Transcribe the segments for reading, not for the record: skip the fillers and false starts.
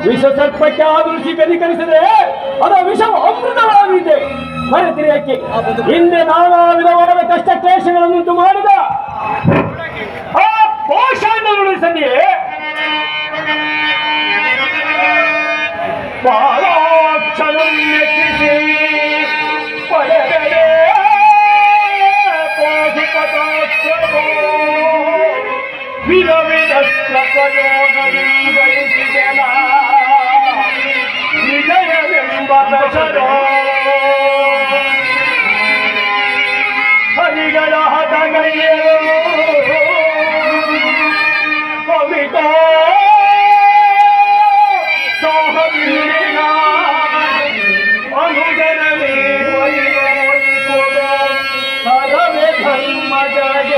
ವಿಷ ಸರ್ಪಕ್ಕೆ ಆದೃಶಿ ಬೆದರಿಸಿದರೆ ಅದು ವಿಷ ಅಮೃತವಾಗಿದೆ. ಮರೆತಿರಿಯಕ್ಕೆ ಹಿಂದೆ ನಾನಾ ವಿಧವಾದ ಕಷ್ಟ ಕ್ಲೇಶಗಳನ್ನುಂಟು ಮಾಡಿದ ಆ ಪೋಷಾಂಡಗಳು ಸನ್ನಿಯೇ ಪಾಲಾಕ್ಷರಂ ಮೆಚ್ಚಿಸಿ ಪಡೆದರೆ ಪೋಷಕತಾಸ್ತ್ರವೋ ವಿಧ ವಿಧ ಪ್ರಯೋಗಗಳಿಸಿದೆನ ವಿಜಯವೆಂಬ ದಶರೋ ಹರಿಗಳ ಹದಗೈಯರು ಕವಿತಾ ಅನುಜನವೇ ಹರವೇ ಧರ್ಮ ಜಯ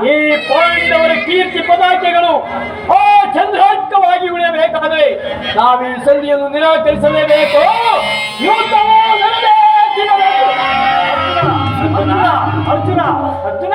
ಈ ಪಾಂಡವರ ಕೀರ್ತಿ ಪದಾಕೆಗಳು ಆ ಚಂದ್ರಾರ್ಕವಾಗಿ ಉಳಿಯಬೇಕಾದರೆ ನಾವು ಈ ಸಂಧಿಯನ್ನು ನಿರಾಕರಿಸಲೇಬೇಕು. ಯುದ್ಧವೂ ನಡೆದೇ ಅರ್ಜುನ ಅರ್ಜುನ ಅರ್ಜುನ